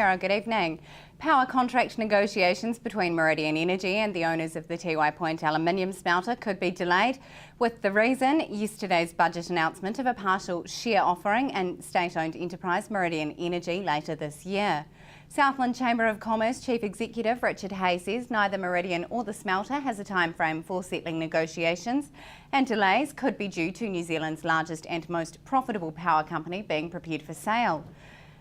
Kia ora, good evening. Power contract negotiations between Meridian Energy and the owners of the Tiwai Point aluminium smelter could be delayed, with the reason yesterday's budget announcement of a partial share offering in state-owned enterprise Meridian Energy later this year. Southland Chamber of Commerce Chief Executive Richard Hay says neither Meridian or the smelter has a time frame for settling negotiations, and delays could be due to New Zealand's largest and most profitable power company being prepared for sale.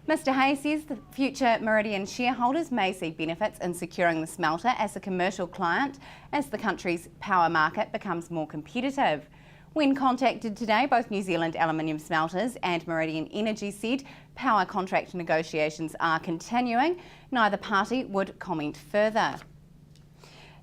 Mr Hay says the future Meridian shareholders may see benefits in securing the smelter as a commercial client as the country's power market becomes more competitive. When contacted today, both New Zealand aluminium smelters and Meridian Energy said power contract negotiations are continuing. Neither party would comment further.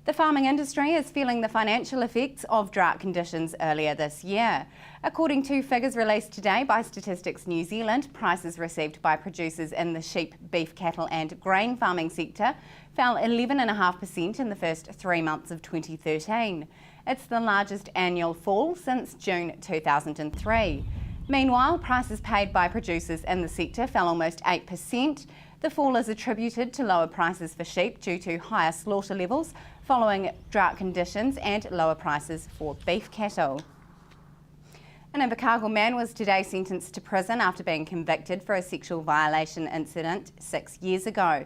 The farming industry is feeling the financial effects of drought conditions earlier this year. According to figures released today by Statistics New Zealand, prices received by producers in the sheep, beef, cattle and grain farming sector fell 11.5% in the first 3 months of 2013. It's the largest annual fall since June 2003. Meanwhile, prices paid by producers in the sector fell almost 8%. The fall is attributed to lower prices for sheep due to higher slaughter levels following drought conditions and lower prices for beef cattle. An Invercargill man was today sentenced to prison after being convicted for a sexual violation incident 6 years ago.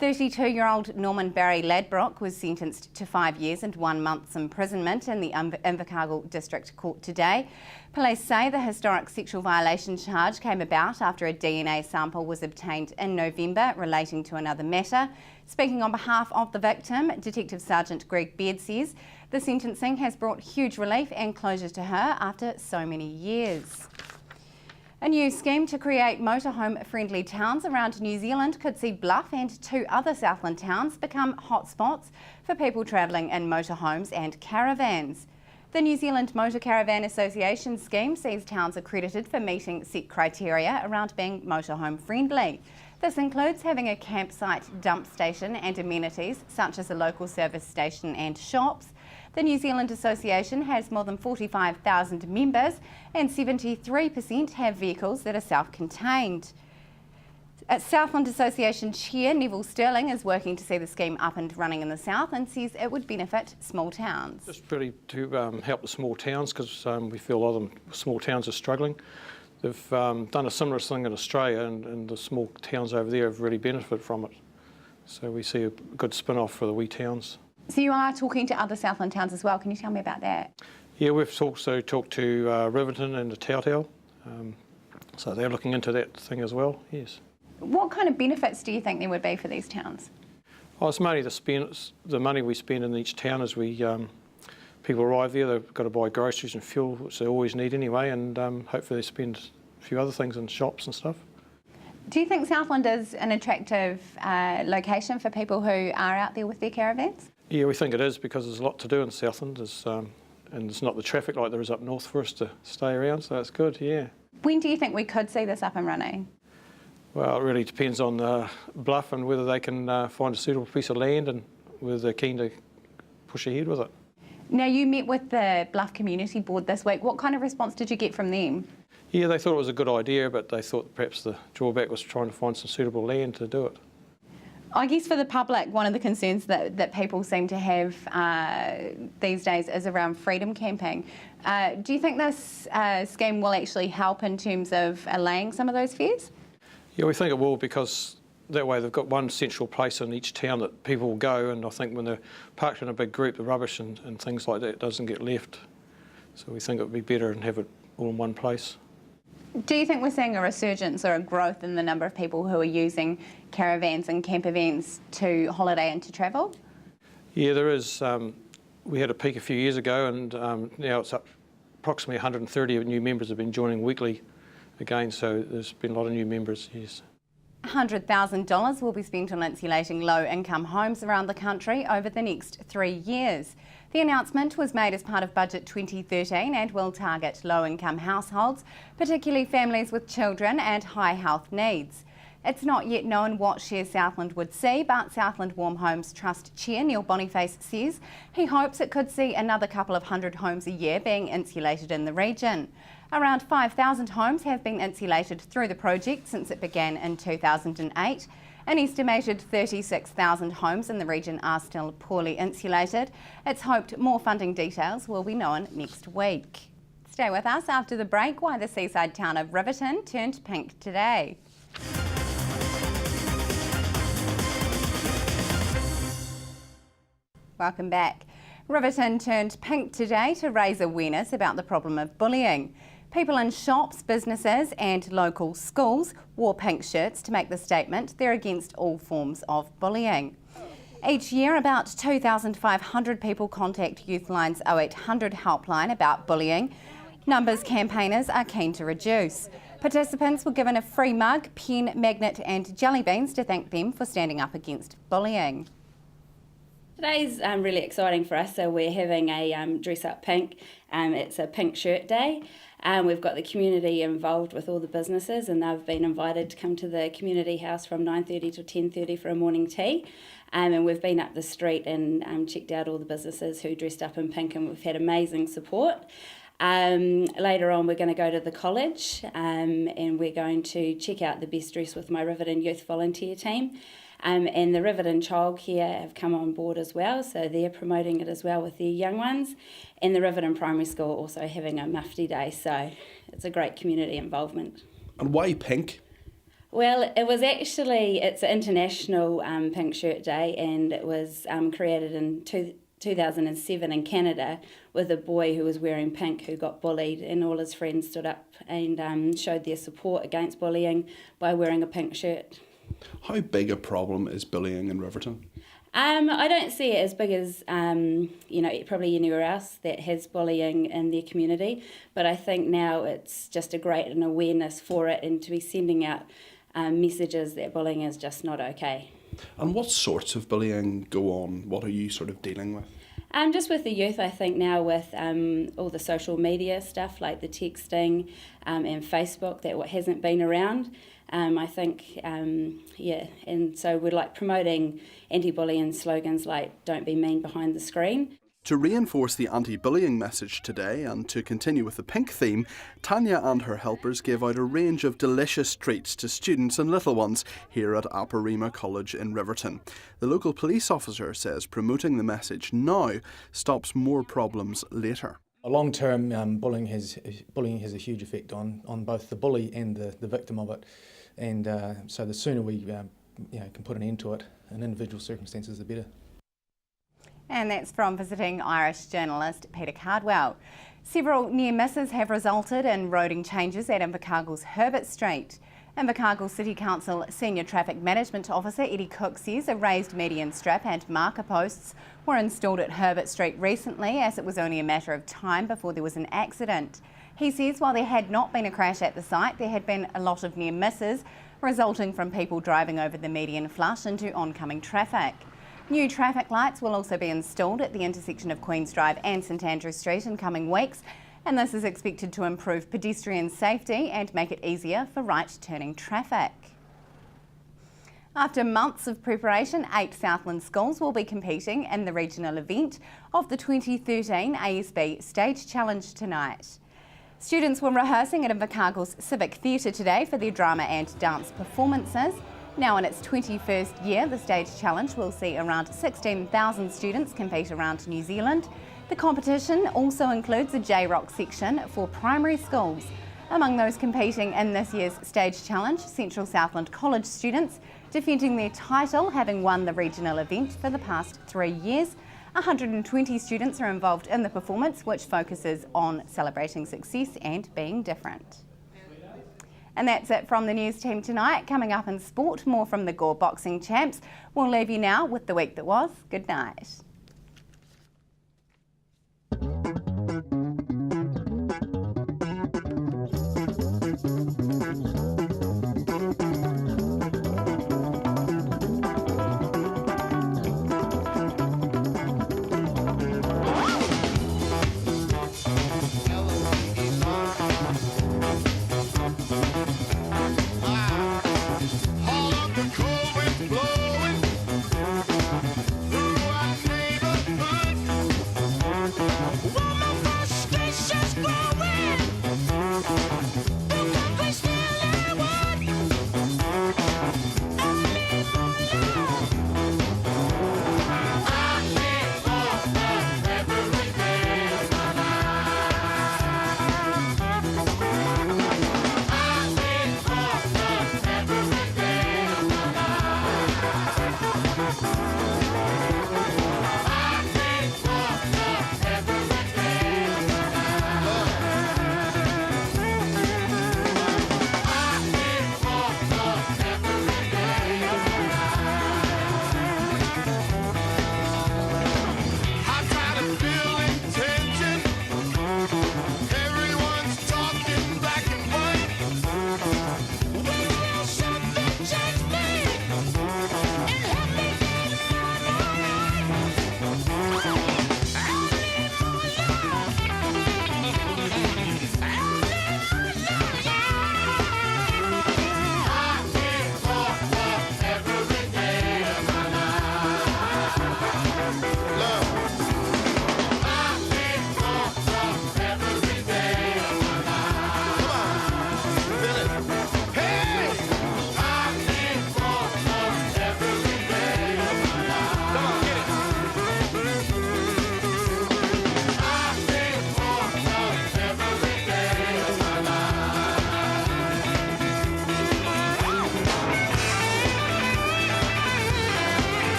32-year-old Norman Barry Ladbroke was sentenced to 5 years and 1 month's imprisonment in the Invercargill District Court today. Police say the historic sexual violation charge came about after a DNA sample was obtained in November relating to another matter. Speaking on behalf of the victim, Detective Sergeant Greg Beard says the sentencing has brought huge relief and closure to her after so many years. A new scheme to create motorhome-friendly towns around New Zealand could see Bluff and 2 other Southland towns become hotspots for people travelling in motorhomes and caravans. The New Zealand Motor Caravan Association scheme sees towns accredited for meeting set criteria around being motorhome-friendly. This includes having a campsite, dump station and amenities such as a local service station and shops. The New Zealand Association has more than 45,000 members and 73% have vehicles that are self-contained. Southland Association Chair Neville Sterling is working to see the scheme up and running in the south and says it would benefit small towns. Just really to help the small towns because we feel a lot of them small towns are struggling. They've done a similar thing in Australia and the small towns over there have really benefited from it. So we see a good spin-off for the wee towns. So you are talking to other Southland towns as well. Can you tell me about that? Yeah, we've also talked to Robertson and the Tautau. So they're looking into that thing as well, yes. What kind of benefits do you think there would be for these towns? Oh, it's mainly the money we spend in each town as people arrive there. They've got to buy groceries and fuel, which they always need anyway, and hopefully they spend a few other things in shops and stuff. Do you think Southland is an attractive location for people who are out there with their caravans? Yeah, we think it is because there's a lot to do in Southland, and it's not the traffic like there is up north for us to stay around, so that's good, yeah. When do you think we could see this up and running? Well, it really depends on Bluff and whether they can find a suitable piece of land and whether they're keen to push ahead with it. Now, you met with the Bluff Community Board this week. What kind of response did you get from them? Yeah, they thought it was a good idea, but they thought perhaps the drawback was trying to find some suitable land to do it. I guess for the public, one of the concerns that people seem to have these days is around freedom camping. Do you think this scheme will actually help in terms of allaying some of those fears? Yeah, we think it will because that way they've got one central place in each town that people will go, and I think when they're parked in a big group, the rubbish and things like that doesn't get left. So we think it would be better and have it all in one place. Do you think we're seeing a resurgence or a growth in the number of people who are using caravans and camper vans to holiday and to travel? Yeah, there is. We had a peak a few years ago and now it's up approximately 130 new members have been joining weekly again, so there's been a lot of new members, yes. $100,000 will be spent on insulating low-income homes around the country over the next 3 years. The announcement was made as part of Budget 2013 and will target low-income households, particularly families with children and high health needs. It's not yet known what share Southland would see, but Southland Warm Homes Trust Chair Neil Boniface says he hopes it could see another couple of hundred homes a year being insulated in the region. Around 5,000 homes have been insulated through the project since it began in 2008. An estimated 36,000 homes in the region are still poorly insulated. It's hoped more funding details will be known next week. Stay with us after the break. Why the seaside town of Robertson turned pink today. Welcome back. Robertson turned pink today to raise awareness about the problem of bullying. People in shops, businesses and local schools wore pink shirts to make the statement they're against all forms of bullying. Each year, about 2,500 people contact Youthline's 0800 helpline about bullying. Numbers campaigners are keen to reduce. Participants were given a free mug, pen, magnet and jelly beans to thank them for standing up against bullying. Today's really exciting for us, so we're having a dress up pink. It's a pink shirt day. We've got the community involved with all the businesses, and they've been invited to come to the community house from 9:30 to 10:30 for a morning tea. And we've been up the street and checked out all the businesses who dressed up in pink, and we've had amazing support. Later on we're going to go to the college and we're going to check out the best dress with my Riverton Youth Volunteer team. And the Riverton Childcare have come on board as well, so they're promoting it as well with their young ones. And the Riverton Primary School also having a mufti day, so it's a great community involvement. And why pink? Well, it's an international pink shirt day, and it was created in 2007 in Canada with a boy who was wearing pink who got bullied, and all his friends stood up and showed their support against bullying by wearing a pink shirt. How big a problem is bullying in Riverton? I don't see it as big as probably anywhere else that has bullying in their community, but I think now it's just a great an awareness for it, and to be sending out messages that bullying is just not okay. And what sorts of bullying go on? What are you sort of dealing with? Just with the youth, I think now with all the social media stuff like the texting and Facebook that hasn't been around, I think, and so we're promoting anti-bullying slogans like "Don't be mean behind the screen." To reinforce the anti-bullying message today and to continue with the pink theme, Tanya and her helpers gave out a range of delicious treats to students and little ones here at Aparima College in Riverton. The local police officer says promoting the message now stops more problems later. Long term, bullying has a huge effect on both the bully and the victim of it, and so the sooner we can put an end to it in individual circumstances, the better. And that's from visiting Irish journalist Peter Cardwell. Several near misses have resulted in roading changes at Invercargill's Herbert Street. Invercargill City Council Senior Traffic Management Officer Eddie Cook says a raised median strip and marker posts were installed at Herbert Street recently, as it was only a matter of time before there was an accident. He says while there had not been a crash at the site, there had been a lot of near misses resulting from people driving over the median flush into oncoming traffic. New traffic lights will also be installed at the intersection of Queen's Drive and St Andrew Street in coming weeks, and this is expected to improve pedestrian safety and make it easier for right-turning traffic. After months of preparation, 8 Southland schools will be competing in the regional event of the 2013 ASB Stage Challenge tonight. Students were rehearsing at Invercargill's Civic Theatre today for their drama and dance performances. Now in its 21st year, the Stage Challenge will see around 16,000 students compete around New Zealand. The competition also includes a J-Rock section for primary schools. Among those competing in this year's Stage Challenge, Central Southland College students defending their title, having won the regional event for the past 3 years. 120 students are involved in the performance, which focuses on celebrating success and being different. And that's it from the news team tonight. Coming up in sport, more from the Gore boxing champs. We'll leave you now with the week that was. Good night.